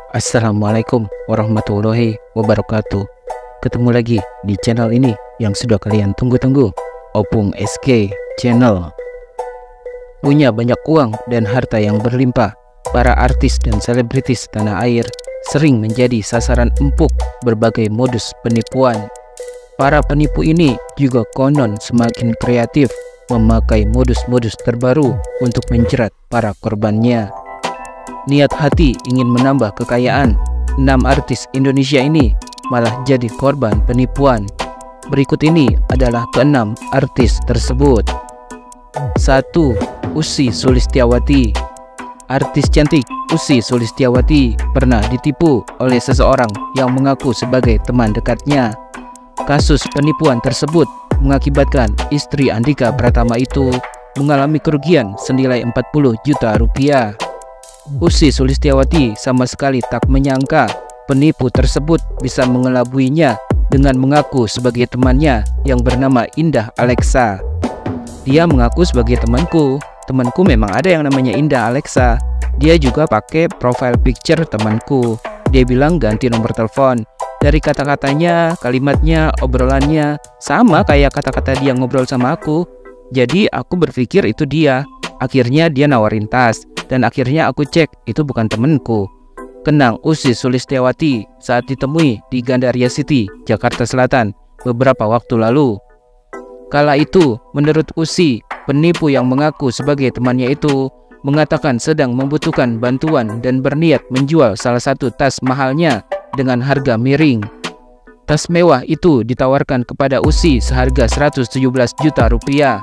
Assalamualaikum warahmatullahi wabarakatuh. Ketemu lagi di channel ini yang sudah kalian tunggu-tunggu, Opung SK Channel. Punya banyak uang dan harta yang berlimpah, para artis dan selebritis tanah air sering menjadi sasaran empuk berbagai modus penipuan. Para penipu ini juga konon semakin kreatif memakai modus-modus terbaru untuk menjerat para korbannya. Niat hati ingin menambah kekayaan, 6 artis Indonesia ini malah jadi korban penipuan. Berikut ini adalah ke-6 artis tersebut. 1. Ussy Sulistyawati. Artis cantik Ussy Sulistyawati pernah ditipu oleh seseorang yang mengaku sebagai teman dekatnya. Kasus penipuan tersebut mengakibatkan istri Andika Pratama itu mengalami kerugian senilai 40 juta rupiah. Ussy Sulistyawati sama sekali tak menyangka penipu tersebut bisa mengelabuinya dengan mengaku sebagai temannya yang bernama Indah Alexa. Dia mengaku sebagai temanku memang ada yang namanya Indah Alexa. Dia juga pakai profile picture temanku. Dia bilang ganti nomor telepon. Dari kata-katanya, kalimatnya, obrolannya sama kayak kata-kata dia ngobrol sama aku. Jadi aku berpikir itu dia. Akhirnya dia nawarin tas, dan akhirnya aku cek itu bukan temenku. Kenang Ussy Sulistyawati saat ditemui di Gandaria City, Jakarta Selatan beberapa waktu lalu. Kala itu, menurut Ussy, penipu yang mengaku sebagai temannya itu mengatakan sedang membutuhkan bantuan dan berniat menjual salah satu tas mahalnya dengan harga miring. Tas mewah itu ditawarkan kepada Ussy seharga 117 juta rupiah.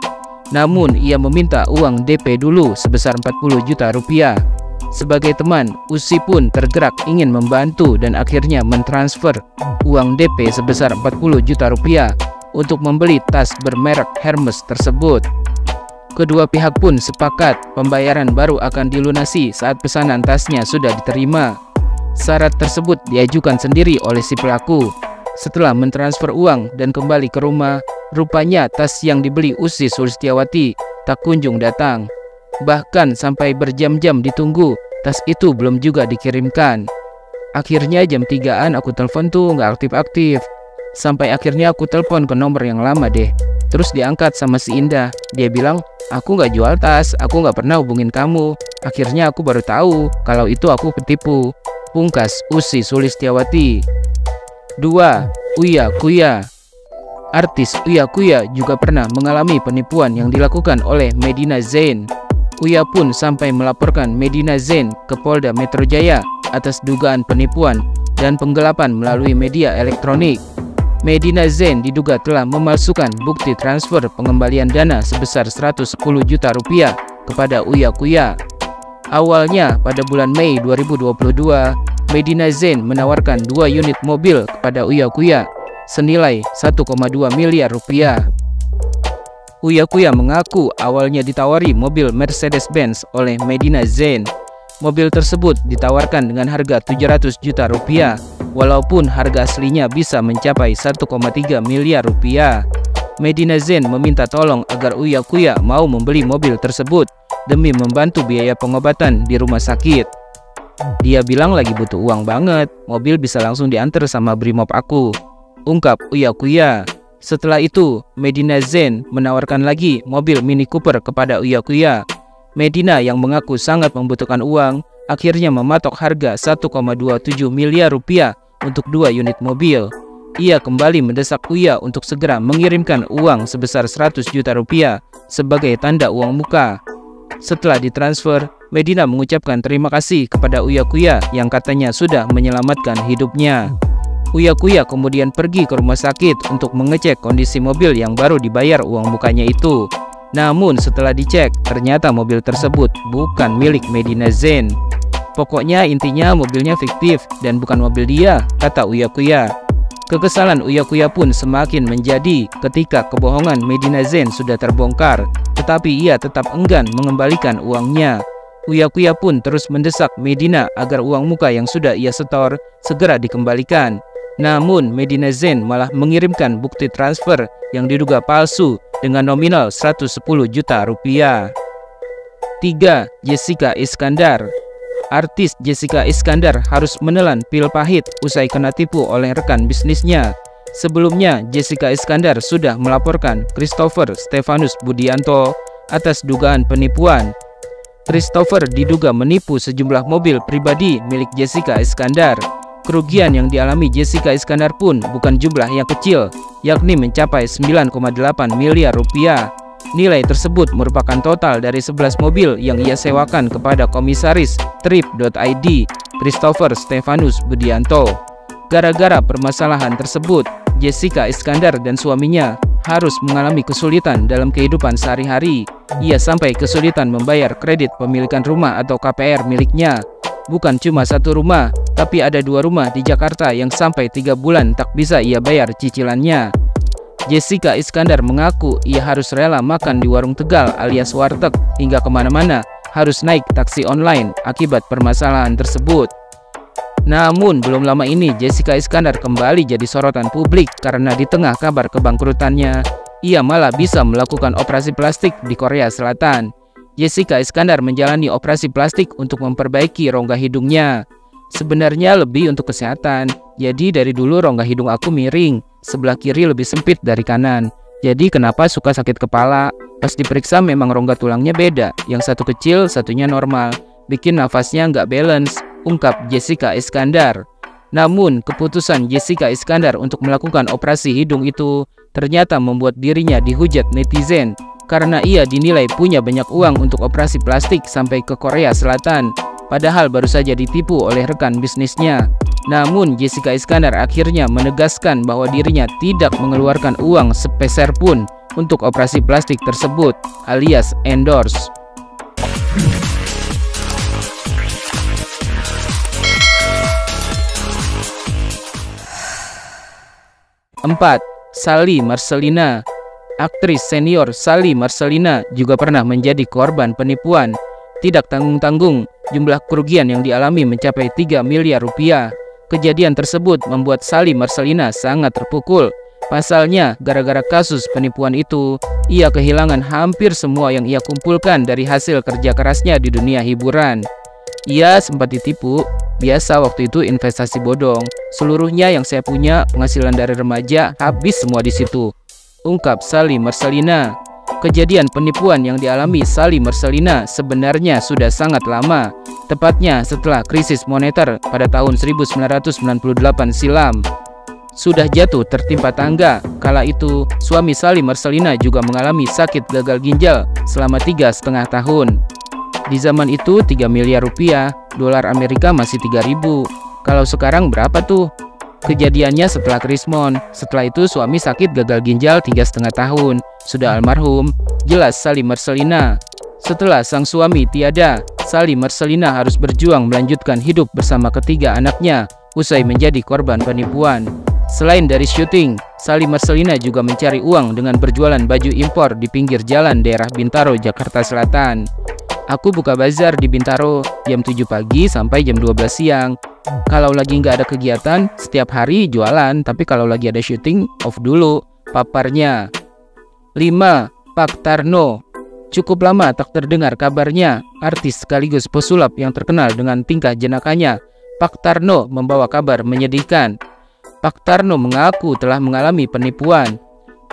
Namun ia meminta uang DP dulu sebesar 40 juta rupiah. Sebagai teman, Ussy pun tergerak ingin membantu dan akhirnya mentransfer uang DP sebesar 40 juta rupiah untuk membeli tas bermerek Hermes tersebut. Kedua pihak pun sepakat pembayaran baru akan dilunasi saat pesanan tasnya sudah diterima. Syarat tersebut diajukan sendiri oleh si pelaku. Setelah mentransfer uang dan kembali ke rumah, rupanya tas yang dibeli Ussy Sulistyawati tak kunjung datang. Bahkan sampai berjam-jam ditunggu, tas itu belum juga dikirimkan. Akhirnya jam 3-an aku telepon tuh nggak aktif-aktif. Sampai akhirnya aku telepon ke nomor yang lama deh. Terus diangkat sama si Indah. Dia bilang, aku nggak jual tas, aku nggak pernah hubungin kamu. Akhirnya aku baru tahu kalau itu aku ketipu. Pungkas Ussy Sulistyawati. 2. Uya Kuya. Artis Uya Kuya juga pernah mengalami penipuan yang dilakukan oleh Medina Zain. Uya pun sampai melaporkan Medina Zain ke Polda Metro Jaya atas dugaan penipuan dan penggelapan melalui media elektronik. Medina Zain diduga telah memalsukan bukti transfer pengembalian dana sebesar 110 juta rupiah kepada Uya Kuya. Awalnya pada bulan Mei 2022, Medina Zain menawarkan 2 unit mobil kepada Uya Kuya senilai 1,2 miliar rupiah. Uya Kuya mengaku awalnya ditawari mobil Mercedes-Benz oleh Medina Zain. Mobil tersebut ditawarkan dengan harga 700 juta rupiah, walaupun harga aslinya bisa mencapai 1,3 miliar rupiah. Medina Zain meminta tolong agar Uya Kuya mau membeli mobil tersebut demi membantu biaya pengobatan di rumah sakit. Dia bilang lagi butuh uang banget, mobil bisa langsung diantar sama Brimob aku, ungkap Uya Kuya. Setelah itu, Medina Zain menawarkan lagi mobil Mini Cooper kepada Uya Kuya. Medina yang mengaku sangat membutuhkan uang, akhirnya mematok harga 1,27 miliar rupiah untuk 2 unit mobil. Ia kembali mendesak Uya untuk segera mengirimkan uang sebesar 100 juta rupiah sebagai tanda uang muka. Setelah ditransfer, Medina mengucapkan terima kasih kepada Uya Kuya yang katanya sudah menyelamatkan hidupnya. Uya Kuya kemudian pergi ke rumah sakit untuk mengecek kondisi mobil yang baru dibayar uang mukanya itu. Namun setelah dicek, ternyata mobil tersebut bukan milik Medina Zain. Pokoknya intinya mobilnya fiktif dan bukan mobil dia, kata Uya Kuya. Kekesalan Uya Kuya pun semakin menjadi ketika kebohongan Medina Zain sudah terbongkar, tetapi ia tetap enggan mengembalikan uangnya. Uya Kuya pun terus mendesak Medina agar uang muka yang sudah ia setor segera dikembalikan. Namun Medina Zain malah mengirimkan bukti transfer yang diduga palsu dengan nominal 110 juta rupiah. 3. Jessica Iskandar. artis Jessica Iskandar harus menelan pil pahit usai kena tipu oleh rekan bisnisnya. Sebelumnya, Jessica Iskandar sudah melaporkan Christopher Stefanus Budianto atas dugaan penipuan. Christopher diduga menipu sejumlah mobil pribadi milik Jessica Iskandar. Kerugian yang dialami Jessica Iskandar pun bukan jumlah yang kecil, yakni mencapai 9,8 miliar rupiah. Nilai tersebut merupakan total dari 11 mobil yang ia sewakan kepada komisaris Trip.id, Christopher Stefanus Budianto. Gara-gara permasalahan tersebut, Jessica Iskandar dan suaminya harus mengalami kesulitan dalam kehidupan sehari-hari. Ia sampai kesulitan membayar kredit pemilikan rumah atau KPR miliknya. Bukan cuma satu rumah, tapi ada 2 rumah di Jakarta yang sampai 3 bulan tak bisa ia bayar cicilannya. Jessica Iskandar mengaku ia harus rela makan di warung Tegal alias warteg hingga kemana-mana harus naik taksi online akibat permasalahan tersebut. Namun belum lama ini Jessica Iskandar kembali jadi sorotan publik karena di tengah kabar kebangkrutannya, ia malah bisa melakukan operasi plastik di Korea Selatan. Jessica Iskandar menjalani operasi plastik untuk memperbaiki rongga hidungnya. Sebenarnya lebih untuk kesehatan, jadi dari dulu rongga hidung aku miring, sebelah kiri lebih sempit dari kanan. Jadi kenapa suka sakit kepala? Pas diperiksa memang rongga tulangnya beda, yang satu kecil, satunya normal. Bikin nafasnya nggak balance, ungkap Jessica Iskandar. Namun, keputusan Jessica Iskandar untuk melakukan operasi hidung itu ternyata membuat dirinya dihujat netizen karena ia dinilai punya banyak uang untuk operasi plastik sampai ke Korea Selatan. Padahal baru saja ditipu oleh rekan bisnisnya. Namun Jessica Iskandar akhirnya menegaskan bahwa dirinya tidak mengeluarkan uang sepeser pun untuk operasi plastik tersebut, alias endorse. 4. Sally Marcelina. Aktris senior Sally Marcelina juga pernah menjadi korban penipuan. Tidak tanggung-tanggung, jumlah kerugian yang dialami mencapai 3 miliar rupiah. Kejadian tersebut membuat Sally Marcelina sangat terpukul. Pasalnya, gara-gara kasus penipuan itu, ia kehilangan hampir semua yang ia kumpulkan dari hasil kerja kerasnya di dunia hiburan. Ia sempat ditipu, biasa waktu itu investasi bodong. Seluruhnya yang saya punya, penghasilan dari remaja, habis semua di situ, ungkap Sally Marcelina. Kejadian penipuan yang dialami Sally Marcelina sebenarnya sudah sangat lama, tepatnya setelah krisis moneter pada tahun 1998 silam. Sudah jatuh tertimpa tangga, kala itu suami Sally Marcelina juga mengalami sakit gagal ginjal selama 3,5 tahun. Di zaman itu 3 miliar rupiah, dolar Amerika masih 3.000. Kalau sekarang berapa tuh? Kejadiannya setelah Krismon. Setelah itu suami sakit gagal ginjal 3,5 tahun. Sudah almarhum, jelas Sally Marcelina. Setelah sang suami tiada, Sally Marcelina harus berjuang melanjutkan hidup bersama ketiga anaknya usai menjadi korban penipuan. Selain dari syuting, Sally Marcelina juga mencari uang dengan berjualan baju impor di pinggir jalan daerah Bintaro, Jakarta Selatan. Aku buka bazar di Bintaro jam 7 pagi sampai jam 12 siang. Kalau lagi nggak ada kegiatan, setiap hari jualan, tapi kalau lagi ada syuting, off dulu, paparnya. 5. Pak Tarno. Cukup lama tak terdengar kabarnya, artis sekaligus pesulap yang terkenal dengan tingkah jenakanya, Pak Tarno membawa kabar menyedihkan. Pak Tarno mengaku telah mengalami penipuan.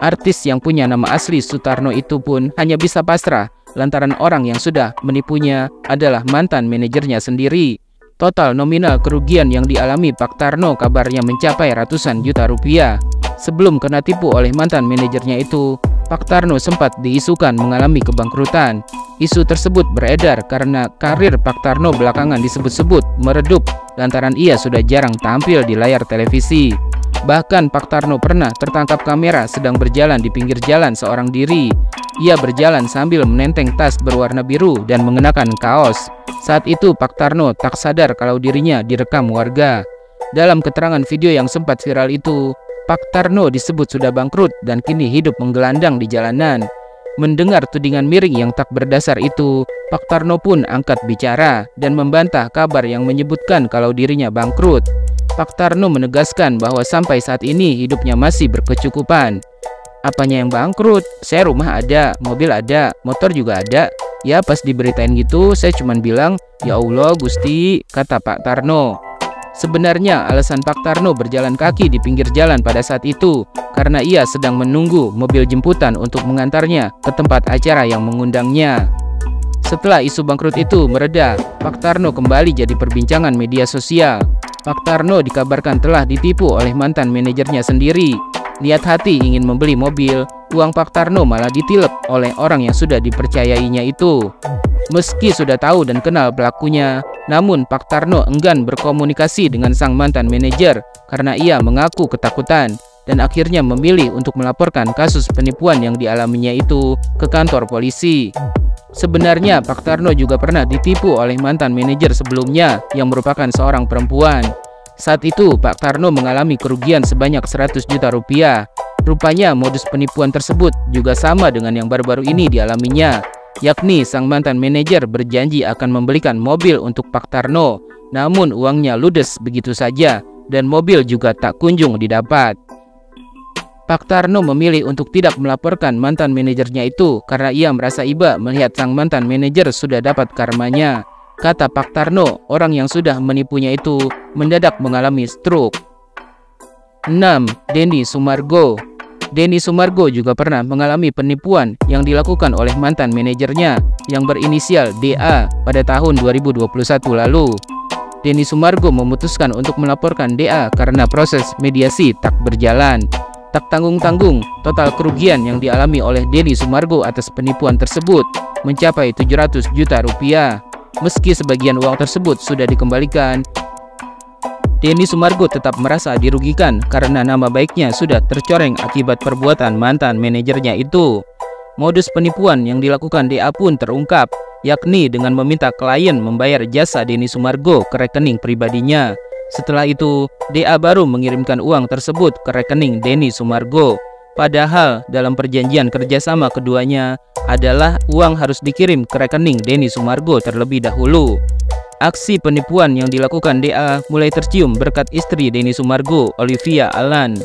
Artis yang punya nama asli Sutarno itu pun hanya bisa pasrah lantaran orang yang sudah menipunya adalah mantan manajernya sendiri. Total nominal kerugian yang dialami Pak Tarno kabarnya mencapai ratusan juta rupiah. Sebelum kena tipu oleh mantan manajernya itu, Pak Tarno sempat diisukan mengalami kebangkrutan. Isu tersebut beredar karena karir Pak Tarno belakangan disebut-sebut meredup lantaran ia sudah jarang tampil di layar televisi. Bahkan Pak Tarno pernah tertangkap kamera sedang berjalan di pinggir jalan seorang diri. Ia berjalan sambil menenteng tas berwarna biru dan mengenakan kaos. Saat itu Pak Tarno tak sadar kalau dirinya direkam warga. Dalam keterangan video yang sempat viral itu, Pak Tarno disebut sudah bangkrut dan kini hidup menggelandang di jalanan. Mendengar tudingan miring yang tak berdasar itu, Pak Tarno pun angkat bicara dan membantah kabar yang menyebutkan kalau dirinya bangkrut. Pak Tarno menegaskan bahwa sampai saat ini hidupnya masih berkecukupan. Apanya yang bangkrut? Saya rumah ada, mobil ada, motor juga ada. Ya pas diberitain gitu, saya cuman bilang, "Ya Allah Gusti," kata Pak Tarno. Sebenarnya alasan Pak Tarno berjalan kaki di pinggir jalan pada saat itu karena ia sedang menunggu mobil jemputan untuk mengantarnya ke tempat acara yang mengundangnya. Setelah isu bangkrut itu mereda, Pak Tarno kembali jadi perbincangan media sosial. Pak Tarno dikabarkan telah ditipu oleh mantan manajernya sendiri. Lihat hati ingin membeli mobil, uang Pak Tarno malah ditilep oleh orang yang sudah dipercayainya itu. Meski sudah tahu dan kenal pelakunya, namun Pak Tarno enggan berkomunikasi dengan sang mantan manajer karena ia mengaku ketakutan dan akhirnya memilih untuk melaporkan kasus penipuan yang dialaminya itu ke kantor polisi. Sebenarnya Pak Tarno juga pernah ditipu oleh mantan manajer sebelumnya yang merupakan seorang perempuan. Saat itu Pak Tarno mengalami kerugian sebanyak 100 juta rupiah. Rupanya modus penipuan tersebut juga sama dengan yang baru-baru ini dialaminya, yakni sang mantan manajer berjanji akan membelikan mobil untuk Pak Tarno, namun uangnya ludes begitu saja dan mobil juga tak kunjung didapat. Pak Tarno memilih untuk tidak melaporkan mantan manajernya itu karena ia merasa iba melihat sang mantan manajer sudah dapat karmanya. Kata Pak Tarno, orang yang sudah menipunya itu mendadak mengalami stroke. 6. Denny Sumargo. Denny Sumargo juga pernah mengalami penipuan yang dilakukan oleh mantan manajernya yang berinisial DA pada tahun 2021 lalu. Denny Sumargo memutuskan untuk melaporkan DA karena proses mediasi tak berjalan. Tak tanggung-tanggung, total kerugian yang dialami oleh Denny Sumargo atas penipuan tersebut mencapai 700 juta rupiah. Meski sebagian uang tersebut sudah dikembalikan, Denny Sumargo tetap merasa dirugikan karena nama baiknya sudah tercoreng akibat perbuatan mantan manajernya itu. Modus penipuan yang dilakukan DA pun terungkap, yakni dengan meminta klien membayar jasa Denny Sumargo ke rekening pribadinya. Setelah itu, DA baru mengirimkan uang tersebut ke rekening Denny Sumargo. Padahal dalam perjanjian kerjasama keduanya adalah uang harus dikirim ke rekening Denny Sumargo terlebih dahulu. Aksi penipuan yang dilakukan DA mulai tercium berkat istri Denny Sumargo, Olivia Alan.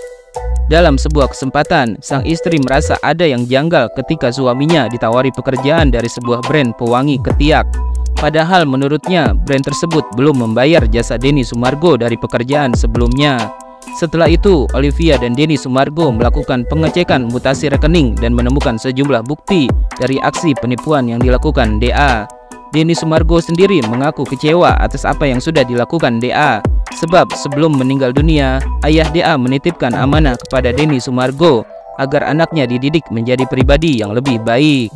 Dalam sebuah kesempatan, sang istri merasa ada yang janggal ketika suaminya ditawari pekerjaan dari sebuah brand pewangi ketiak. Padahal menurutnya brand tersebut belum membayar jasa Denny Sumargo dari pekerjaan sebelumnya. Setelah itu, Olivia dan Denny Sumargo melakukan pengecekan mutasi rekening dan menemukan sejumlah bukti dari aksi penipuan yang dilakukan DA. Denny Sumargo sendiri mengaku kecewa atas apa yang sudah dilakukan DA, sebab sebelum meninggal dunia, ayah DA menitipkan amanah kepada Denny Sumargo agar anaknya dididik menjadi pribadi yang lebih baik.